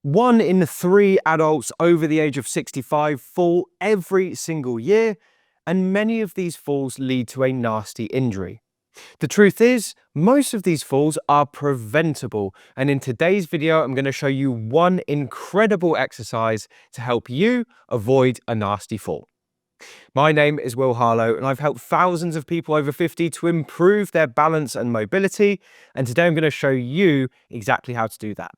1 in 3 adults over the age of 65 fall every single year, and many of these falls lead to a nasty injury. The truth is, most of these falls are preventable, and in today's video, I'm going to show you one incredible exercise to help you avoid a nasty fall. My name is Harlow, and I've helped thousands of people over 50 to improve their balance and mobility, and today I'm going to show you exactly how to do that.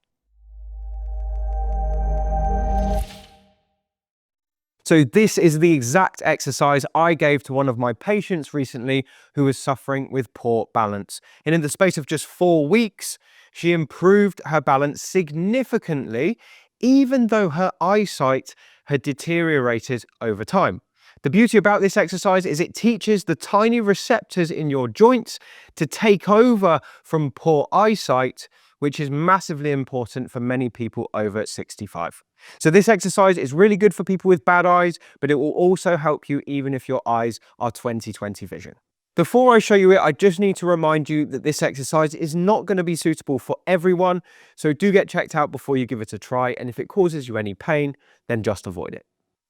So this is the exact exercise I gave to one of my patients recently who was suffering with poor balance. And in the space of just 4 weeks, she improved her balance significantly, even though her eyesight had deteriorated over time. The beauty about this exercise is it teaches the tiny receptors in your joints to take over from poor eyesight, which is massively important for many people over 65. So this exercise is really good for people with bad eyes, but it will also help you even if your eyes are 20/20 vision. Before I show you it, I just need to remind you that this exercise is not going to be suitable for everyone, so do get checked out before you give it a try, and if it causes you any pain, then just avoid it.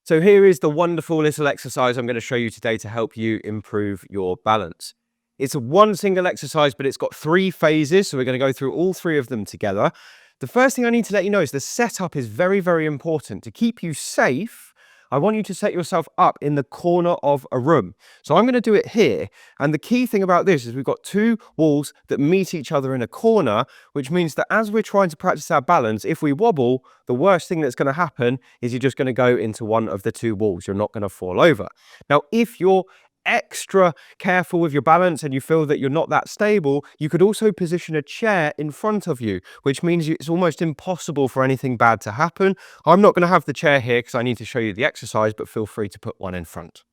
So here is the wonderful little exercise I'm going to show you today to help you improve your balance. It's one single exercise, but it's got 3 phases, so we're going to go through all 3 of them together. The first thing I need to let you know is the setup is very, very important. To keep you safe, I want you to set yourself up in the corner of a room. So I'm going to do it here. And the key thing about this is we've got 2 walls that meet each other in a corner, which means that as we're trying to practice our balance, if we wobble, the worst thing that's going to happen is you're just going to go into one of the 2 walls. You're not going to fall over. Now, if you're extra careful with your balance and you feel that you're not that stable, you could also position a chair in front of you, which means it's almost impossible for anything bad to happen. I'm not going to have the chair here because I need to show you the exercise, but feel free to put one in front.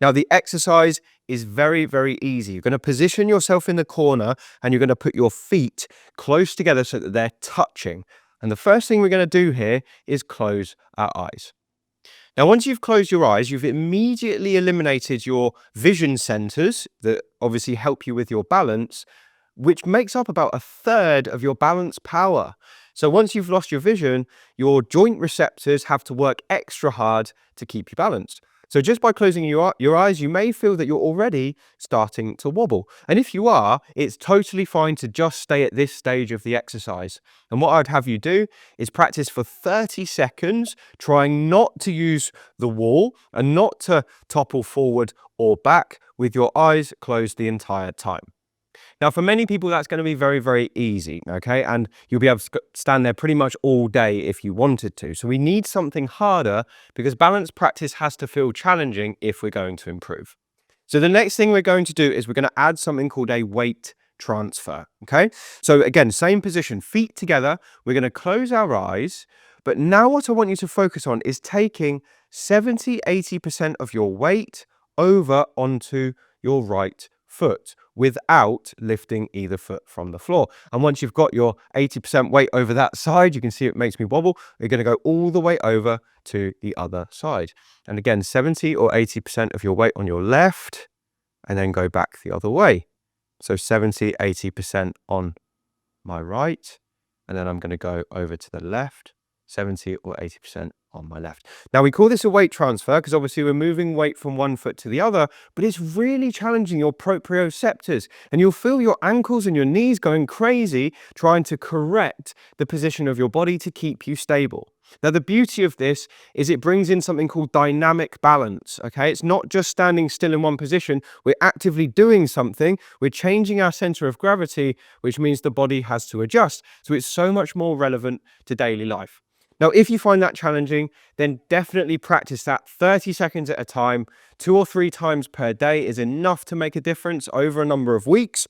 Now, the exercise is very, very easy. You're going to position yourself in the corner and you're going to put your feet close together so that they're touching. And the first thing we're going to do here is close our eyes. Now, once you've closed your eyes, you've immediately eliminated your vision centers that obviously help you with your balance, which makes up about 1/3 of your balance power. So once you've lost your vision, your joint receptors have to work extra hard to keep you balanced. So just by closing your eyes, you may feel that you're already starting to wobble. And if you are, it's totally fine to just stay at this stage of the exercise. And what I'd have you do is practice for 30 seconds, trying not to use the wall and not to topple forward or back with your eyes closed the entire time. Now, for many people, that's going to be very, very easy, okay? And you'll be able to stand there pretty much all day if you wanted to. So we need something harder because balance practice has to feel challenging if we're going to improve. So the next thing we're going to do is we're going to add something called a weight transfer, okay? So again, same position, feet together. We're going to close our eyes. But now what I want you to focus on is taking 70–80% of your weight over onto your right foot without lifting either foot from the floor. And once you've got your 80% weight over that side, you can see it makes me wobble. You're going to go all the way over to the other side. And again, 70 or 80% of your weight on your left, and then go back the other way. So 70–80% on my right, and then I'm going to go over to the left, 70 or 80% on my left. Now, we call this a weight transfer because obviously we're moving weight from one foot to the other, but it's really challenging your proprioceptors, and you'll feel your ankles and your knees going crazy trying to correct the position of your body to keep you stable. Now, the beauty of this is it brings in something called dynamic balance, okay? It's not just standing still in one position. We're actively doing something. We're changing our center of gravity, which means the body has to adjust. So it's so much more relevant to daily life. Now, if you find that challenging, then definitely practice that 30 seconds at a time. 2 or 3 times per day is enough to make a difference over a number of weeks.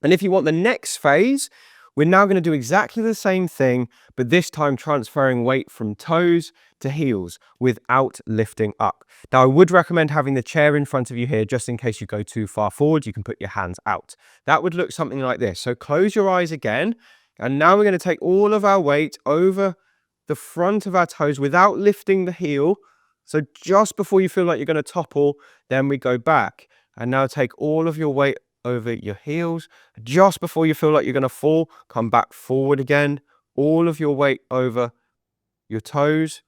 And if you want the next phase, we're now going to do exactly the same thing, but this time transferring weight from toes to heels without lifting up. Now, I would recommend having the chair in front of you here just in case you go too far forward. You can put your hands out. That would look something like this. So close your eyes again. And now we're going to take all of our weight over the front of our toes without lifting the heel. So just before you feel like you're going to topple, then we go back. And now take all of your weight over your heels. Just before you feel like you're going to fall, come back forward again. All of your weight over your toes,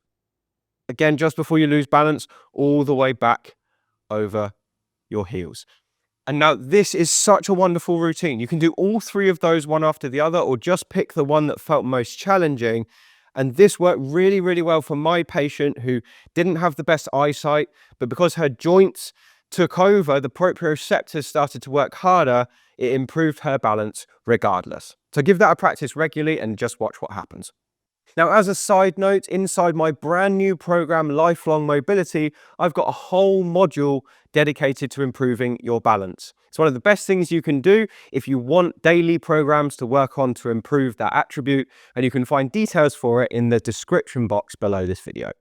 again, just before you lose balance, all the way back over your heels. And now this is such a wonderful routine. You can do all three of those one after the other, or just pick the one that felt most challenging. And this worked really, really well for my patient who didn't have the best eyesight, but because her joints took over, the proprioceptors started to work harder, it improved her balance regardless. So give that a practice regularly and just watch what happens. Now, as a side note, inside my brand new program, Lifelong Mobility, I've got a whole module dedicated to improving your balance. It's one of the best things you can do if you want daily programs to work on to improve that attribute, and you can find details for it in the description box below this video.